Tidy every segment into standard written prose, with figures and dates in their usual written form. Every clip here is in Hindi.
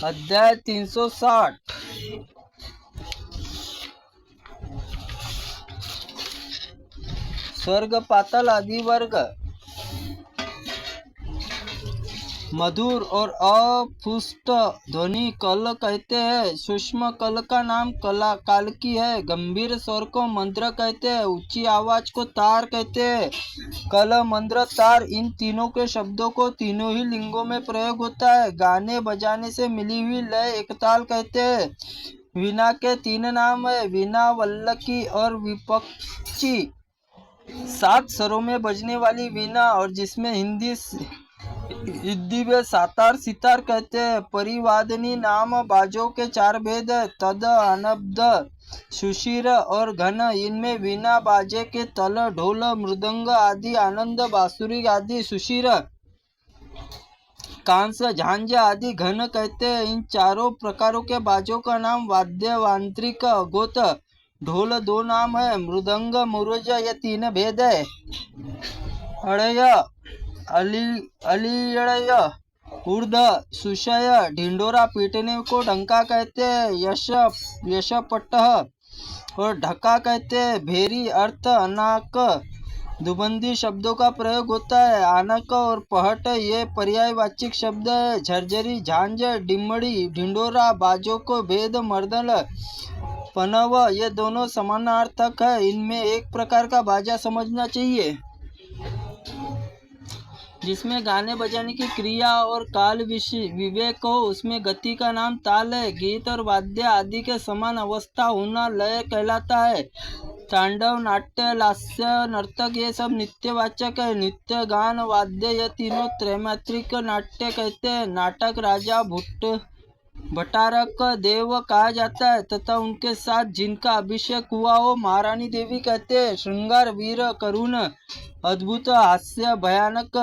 अध्याय 360। स्वर्ग पाताल आदि वर्ग। मधुर और अपुष्ट ध्वनि कल कहते हैं। सूक्ष्म कल का नाम काल की है। गंभीर स्वर को मंद्र कहते हैं। ऊंची आवाज को तार कहते हैं। कल, मंद्र, तार, इन तीनों के शब्दों को तीनों ही लिंगों में प्रयोग होता है। गाने बजाने से मिली हुई लय एकताल कहते हैं। वीणा के तीन नाम है, वीणा, वल्लकी और विपक्षी। 7 स्वरों में बजने वाली वीणा, और जिसमें हिंदी में सातार सितार कहते हैं। परिवादनी नाम बाजों के 4 भेद है, तद, अनब्द, सुशिर और घन। इनमें वीणा बाजे के तल, ढोल, मृदंग आदि, आनंद, बांसुरी आदि सुशिर, कांस, झांझ आदि घन कहते हैं। इन चारों प्रकारों के बाजों का नाम वाद्य, वांत्रिक, अघोत। ढोल 2 नाम है, मृदंग, मुरुज, ये 3 भेद है। अड़य, अलियड़य, ऊर्ध, सुषय। ढिंडोरा पीटने को डंका कहते हैं। यशपटह और ढका कहते हैं। भेरी, अर्थ, अनाक, दुबंदी शब्दों का प्रयोग होता है। आनक और पहट ये पर्यायवाचिक शब्द है। झरझरी, झांझ, डिम्मड़ी, ढिंडोरा बाजों को भेद, मर्दन, पनव ये दोनों समानार्थक है। इनमें एक प्रकार का बाजा समझना चाहिए जिसमें गाने बजाने की क्रिया और काल विवेक हो। उसमें गति का नाम ताल है। गीत और वाद्य आदि के समान अवस्था होना लय कहलाता है। तांडव, नाट्य, लास्य, नर्तक ये सब नित्यवाचक है। नित्य, गान, वाद्य ये तीनों त्रैमात्रिक नाट्य कहते हैं। नाटक राजा भट्टारक देव कहा जाता है तथा उनके साथ जिनका अभिषेक हुआ हो महारानी देवी कहते हैं। श्रृंगार, वीर, करुण, अद्भुत, हास्य, भयानक,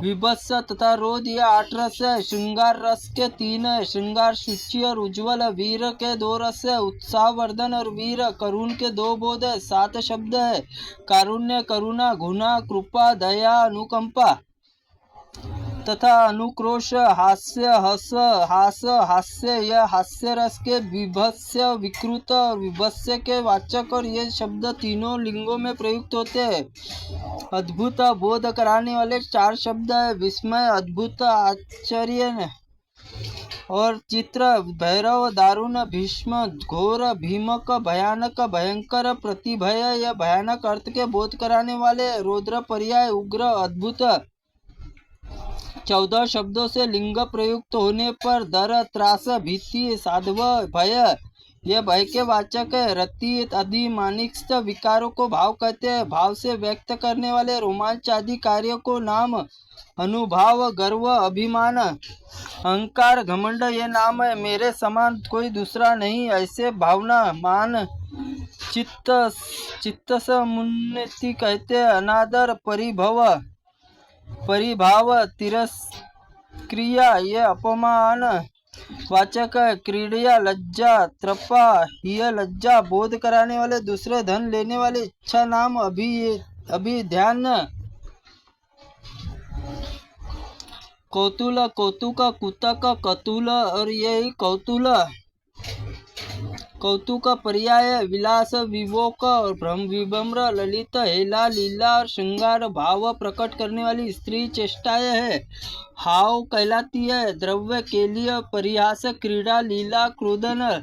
विभत्स तथा रोध ये 8 रस है। श्रृंगार रस के 3 है। श्रृंगार, शुचि और उज्ज्वल। वीर के 2 रस है, उत्साहवर्धन और वीर। करुण के 2 बोध है, 7 शब्द है। कारुण्य, करुणा, घृणा, कृपा, दया, अनुकंपा तथा अनुक्रोश। हास्य, हास्य यह हास्य रस के विभत्स्य, विकृत और विभत्स्य के वाचक, और ये शब्द तीनों लिंगों में प्रयुक्त होते हैं। अद्भुत बोध कराने वाले 4 शब्द है। विस्मय, अद्भुत, आश्चर्य और चित्र। भैरव, दारुण, भीष्म, घोर, भीमक, भयानक, भयंकर, प्रतिभय यह भयानक अर्थ के बोध कराने वाले। रौद्र, पर्याय, उग्र, अद्भुत 14 शब्दों से लिंग प्रयुक्त होने पर डर, त्रास, भीति, साध्व, भय यह भय के वाचक है। रति आदि मानसिक विकारों को भाव कहते हैं। भाव से व्यक्त करने वाले रोमांच आदि कार्यों को नाम अनुभाव, गर्व, अभिमान, अहंकार, घमंड ये नाम है। मेरे समान कोई दूसरा नहीं ऐसे भावना, मान, चित्त समुन्नति कहते हैं। अनादर, परिभाव, तिरस्क्रिया ये अपमान वाचक है। क्रीड़ा, लज्जा, त्रपा यह लज्जा बोध कराने वाले। दूसरे धन लेने वाले इच्छा नाम अभिध्यान। कौतूल, कौतुक, कुतक, कतूल और यही कौतूल। कौतुक पर्याय, विलास, विवोक और भ्रम, विभ्रम, ललित, हेला, लीला और श्रृंगार भाव प्रकट करने वाली स्त्री चेष्टाएं है। हाव कहलाती है। द्रव्य, केलिय, परिहास, क्रीड़ा, लीला, क्रोधन,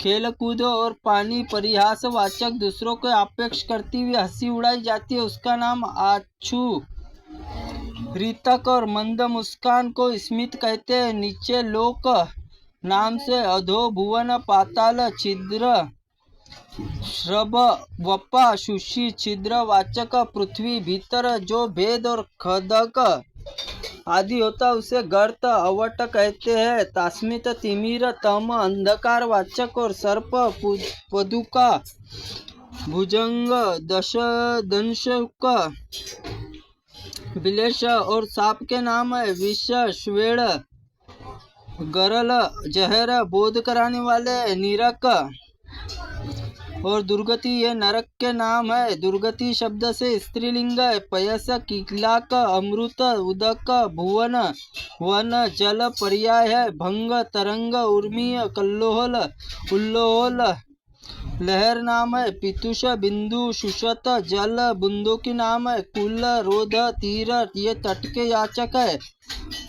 खेल कूद और पानी परिहास वाचक दूसरों को अपेक्ष करती हुई हंसी उड़ाई जाती है, उसका नाम आछू। ऋतक और मंद मुस्कान को स्मित कहते हैं। नीचे लोक नाम से अधो, भुवन, पाताल, छिद्र, श्रभ, वपा, सुशी, छिद्र वाचक पृथ्वी। भीतर जो भेद और खदक आदि होता उसे गर्त, अवट कहते हैं। तास्मित, तिमिर, तम, अंधकार वाचक और सर्प, पदुका, भुजंग, दंशक, बिलेश और सांप के नाम है। विष, श्वेड़, गरल, जहर बोध कराने वाले। नीरक, और दुर्गति ये नरक के नाम है। दुर्गति शब्द से स्त्रीलिंग है। पयस, किलाक, अमृत, उदक, भुवन, वन, जल पर्याय है। भंग, तरंग, उर्मीय, कल्लोल, उल्लोल लहर नाम है। पितुष, बिंदु, शुशत जल बूंदों की नाम है। कुल, रोध, तीर ये तट के याचक है।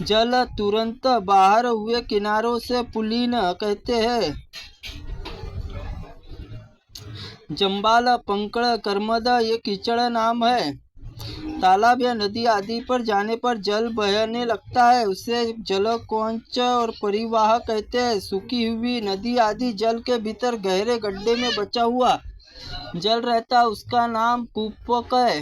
जल तुरंत बाहर हुए किनारों से पुलीन कहते हैं। जंबाल, पंकड़, कर्मद ये कीचड़ नाम है। तालाब या नदी आदि पर जाने पर जल बहने लगता है, उसे जलकौंच और परिवाह कहते हैं। सूखी हुई नदी आदि जल के भीतर गहरे गड्ढे में बचा हुआ जल रहता, उसका नाम कूपक है।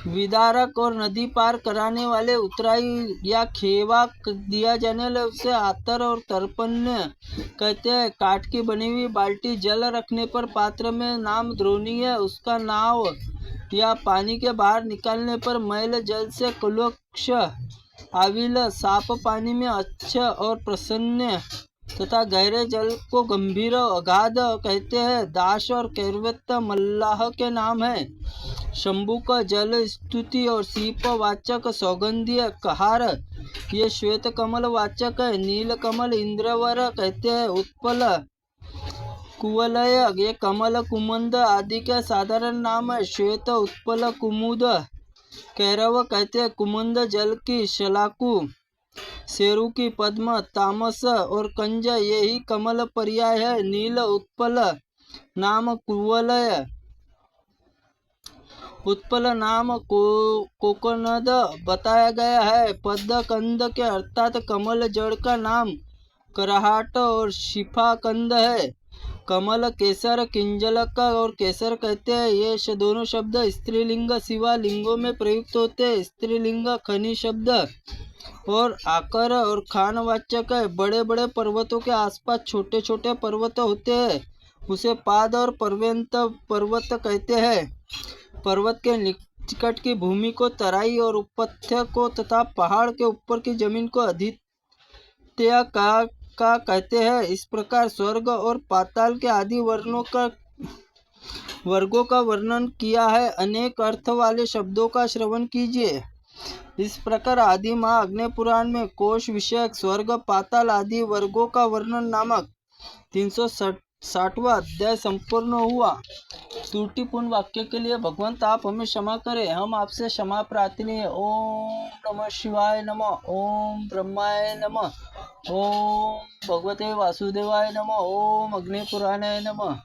विदारक और नदी पार कराने वाले उतराई या खेवा दिया जाने वाले उसे आतर और तरपन्य कहते हैं। काठ की बनी हुई बाल्टी जल रखने पर पात्र में नाम द्रोणी है, उसका नाव या पानी के बाहर निकालने पर मैल जल से कुलोक्ष आविल। साप पानी में अच्छ और प्रसन्न तथा गहरे जल को गंभीर अगाध कहते हैं। दास और कैर्वत मल्लाह के नाम है। शंभु का जल स्तुति और सीप वाचक सौगंधीय कहार ये श्वेत कमल वाचक है। नील कमल इंद्रवर कहते हैं। उत्पल, कुवलय ये कमल कुमुद आदि के साधारण नाम है। श्वेत, उत्पल, कुमुद कैरव कहते हैं। कुमुद जल की शलाकु, शेरु की पद्म, तामस और कंज यही कमल पर्याय है। नील, उत्पल नाम कुवलय, उत्पल नाम कोकोनद बताया गया है। पद कंद के अर्थात कमल जड़ का नाम कराहट और शिफाकंद है। कमल, केसर, किंजलक और केसर कहते हैं। ये दोनों शब्द स्त्रीलिंग सिवा लिंगों में प्रयुक्त होते हैं। स्त्रीलिंग खनि शब्द और आकर और खानवाचक है। बड़े बड़े पर्वतों के आसपास छोटे छोटे पर्वत होते हैं, उसे पाद और पर्वत पर्वत कहते हैं। पर्वत के निकट की भूमि को तराई और उपत्य को तथा पहाड़ के ऊपर की जमीन को अधित्य का कहते हैं। इस प्रकार स्वर्ग और पाताल के आदि वर्गों का वर्णन किया है। अनेक अर्थ वाले शब्दों का श्रवण कीजिए। इस प्रकार आदि माँ अग्नि पुराण में कोश विषयक स्वर्ग पाताल आदि वर्गों का वर्णन नामक 360वां अध्याय संपूर्ण हुआ। त्रुटिपूर्ण वाक्य के लिए भगवंत आप हमें क्षमा करें, हम आपसे क्षमा प्रार्थनी है। ओम नमः शिवाय नमः। ओम ब्रह्माय नमः। ओम भगवते वासुदेवाय नमः। ओम अग्नि पुराणाय नमः।